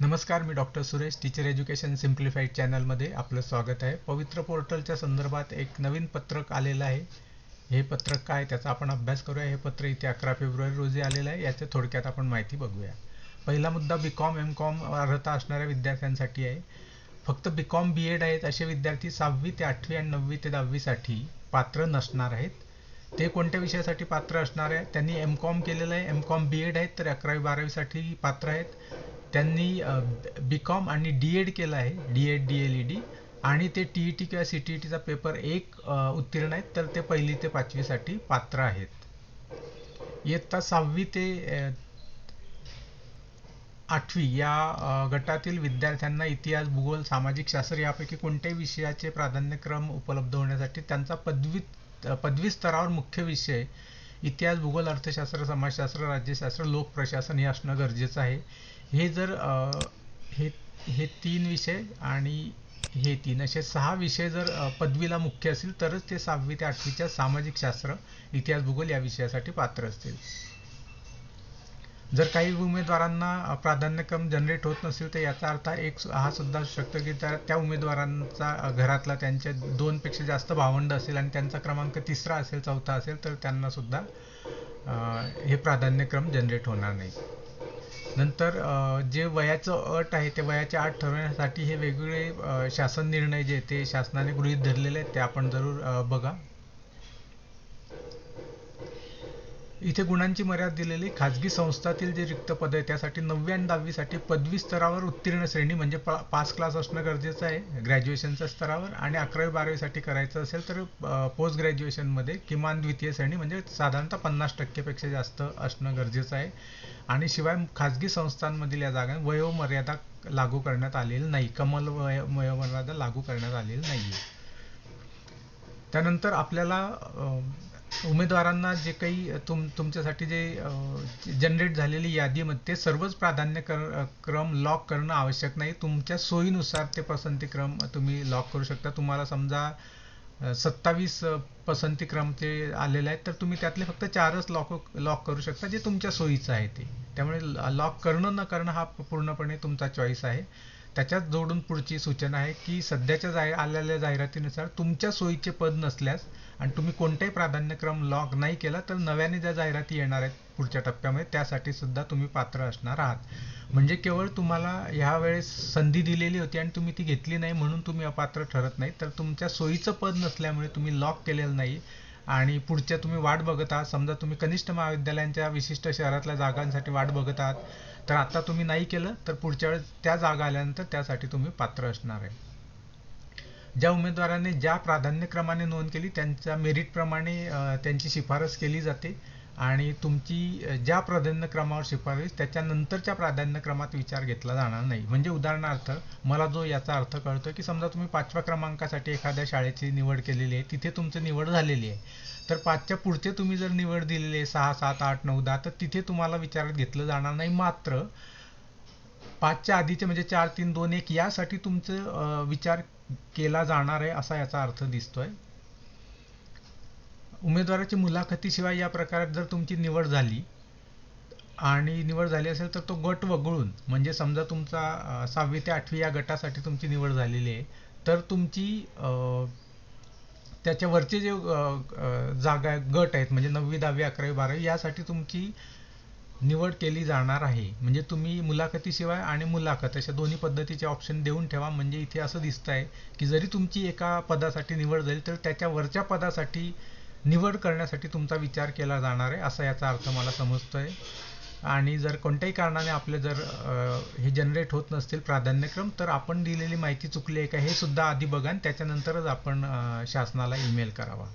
नमस्कार, मी doctor Suresh, teacher education simplified चॅनलमध्ये आपलं स्वागत आहे. पवित्र पोर्टलच्या संदर्भात एक नवीन पत्रक आलेलं आहे. हे पत्रक काय, त्याचा आपण अभ्यास करूया. हे पत्र इथे 11 फेब्रुवारी रोजी आलेलं आहे. याच्या थोडक्यात आपण माहिती बघूया. पहिला मुद्दा BCom MCom अर्हता असणाऱ्या विद्यार्थ्यांसाठी आहे. फक्त BCom BEd आहेत असे विद्यार्थी 6वी ते 8वी आणि 9वी ते 10वी साठी पात्र नसणार आहेत. ते कोणत्या विषयासाठी पात्र असणार आहे? त्यांनी MCom केलेलं आहे, MCom BEd आहेत, तर 11वी 12वी साठी पात्र आहेत. त्यांनी BCom आणि DEd केलं आहे, DEd DLED, आणि ते TET किंवा CTETचा पेपर 1 उत्तीर्ण आहेत, तर ते 1ली ते 5वी साठी पात्र आहेत. इयत्ता 6वी ते 8वी या गटातील विद्यार्थ्यांना इतिहास, भूगोल, सामाजिक शास्त्र यापैकी कोणत्याही विषयाचे प्राधान्यक्रम उपलब्ध होण्यासाठी त्यांचा पदवी स्तरावर मुख्य विषय इतिहास, भूगोल, अर्थशास्त्र, समाजशास्त्र, राज्यशास्त्र, लोक प्रशासन हे असणं गरजेचं आहे. हे जर हे 3 विषय आणि हे 3 असे 6 विषय जर पदवीला मुख्य असतील तरच ते 6वी ते 8वीच्या सामाजिक शास्त्र, इतिहास, भूगोल या विषयासाठी पात्र असतील. जर काही उमेदवारांना प्राधान्यक्रम जनरेट होत नसेल तर याचा अर्थ हा सुद्धा असू शकतो की त्या उमेदवारांचा घरातला त्यांच्या 2 पेक्षा जास्त भावंड असेल आणि त्यांचा क्रमांक 3रा असेल, 4था असेल, तर त्यांना सुद्धा हे प्राधान्यक्रम जनरेट होणार नाही. नंतर जे वयाचं अट आहे, ते वयाच्या अट ठरवण्यासाठी हे वेगवेगळे शासन निर्णय जे ते शासनाने गृहीत धरलेले आहेत ते आपण जरूर बघा. इथे गुणांची मर्यादा दिलेली. खाजगी संस्थातील जे रिक्त पद आहे त्यासाठी 9वी आणि 10वी साठी पदवी स्तरावर उत्तीर्ण श्रेणी म्हणजे पास क्लास असणं गरजेचं आहे ग्रॅज्युएशनच्या स्तरावर, आणि 11वी 12वी साठी करायचं असेल तर पोस्ट ग्रॅज्युएशनमध्ये किमान द्वितीय श्रेणी म्हणजे साधारणतः 50% पेक्षा जास्त असणं गरजेचं आहे. आणि शिवाय खाजगी संस्थांमधील या जागा वयोमर्यादा लागू करण्यात आलेली नाही, कमाल वयोमर्यादा लागू करण्यात आलेली नाही. त्यानंतर आपल्याला उमेदवारांना जे काही तुमच्यासाठी जे जनरेट झालेली यादीमध्ये सर्वच प्राधान्यक्रम लॉक करणं आवश्यक नाही. तुमच्या सोयीनुसार ते पसंतीक्रम तुम्ही लॉक करू शकता. तुम्हाला समजा 27 पसंतीक्रम ते आलेले आहेत तर तुम्ही त्यातले फक्त 4च लॉक करू शकता जे तुमच्या सोयीचं आहे ते. त्यामुळे लॉक करणं न करणं हा पूर्णपणे तुमचा चॉईस आहे. त्याच्यात जोडून पुढची सूचना आहे की सध्याच्या आलेल्या जाहिरातीनुसार तुमच्या सोयीचे पद नसल्यास आणि तुम्ही कोणताही प्राधान्यक्रम लॉक नाही केला तर नव्याने ज्या जाहिराती येणार आहेत पुढच्या टप्प्यामध्ये त्यासाठी सुद्धा तुम्ही पात्र असणार आहात. म्हणजे केवळ तुम्हाला ह्या वेळेस संधी दिलेली होती आणि तुम्ही ती घेतली नाही म्हणून तुम्ही अपात्र ठरत नाही, तर तुमच्या सोयीचं पद नसल्यामुळे तुम्ही लॉक केलेलं नाही आणि पुढच्या तुम्ही वाट बघत आहात. समजा तुम्ही कनिष्ठ महाविद्यालयांच्या विशिष्ट शहरातल्या जागांसाठी वाट बघत आहात, तर आता तुम्ही नाही केलं तर पुढच्या वेळेस त्या जागा आल्यानंतर त्यासाठी तुम्ही पात्र असणार आहे. ज्या उमेदवाराने ज्या प्राधान्यक्रमाने नोंद केली त्यांच्या मेरिटप्रमाणे त्यांची शिफारस केली जाते आणि तुमची ज्या प्राधान्यक्रमावर शिफारस त्याच्यानंतरच्या प्राधान्यक्रमात विचार घेतला जाणार नाही. म्हणजे उदाहरणार्थ मला जो याचा अर्थ कळतो की समजा तुम्ही 5व्या क्रमांकासाठी एखाद्या शाळेची निवड केलेली आहे, तिथे तुमची निवड झालेली आहे, तर 5च्या पुढचे तुम्ही जर निवड दिलेली आहे 6, 7, 8, 9, 10 तर तिथे तुम्हाला विचारात घेतलं जाणार नाही. मात्र 5च्या आधीचे म्हणजे 4, 3, 2, 1 यासाठी तुमचं विचार केला जाणार आहे असा याचा अर्थ दिसतोय. उमेदवाराची मुलाखतीशिवाय या प्रकारात जर तुमची निवड झाली आणि निवड झाली असेल तर तो गट वगळून म्हणजे समजा तुमचा 6वी ते 8वी या गटासाठी तुमची निवड झालेली आहे तर तुमची त्याच्या वरचे जे जागा गट आहेत म्हणजे 9वी 10वी 11वी 12वी यासाठी तुमची निवड केली जाणार आहे. म्हणजे तुम्ही मुलाखतीशिवाय आणि मुलाखत अशा दोन्ही पद्धतीचे ऑप्शन देऊन ठेवा. म्हणजे इथे असं दिसत आहे की जरी तुमची एका पदासाठी निवड झाली तर त्याच्या वरच्या पदासाठी निवड करण्यासाठी तुमचा विचार केला जाणार आहे असा याचा अर्थ मला समजतोय. आणि जर कोणत्याही कारणाने आपले जर हे जनरेट होत नसतील प्राधान्यक्रम तर आपण दिलेली माहिती चुकली आहे का हे सुद्धा आधी बघा आणि त्याच्यानंतरच आपण शासनाला ईमेल करावा.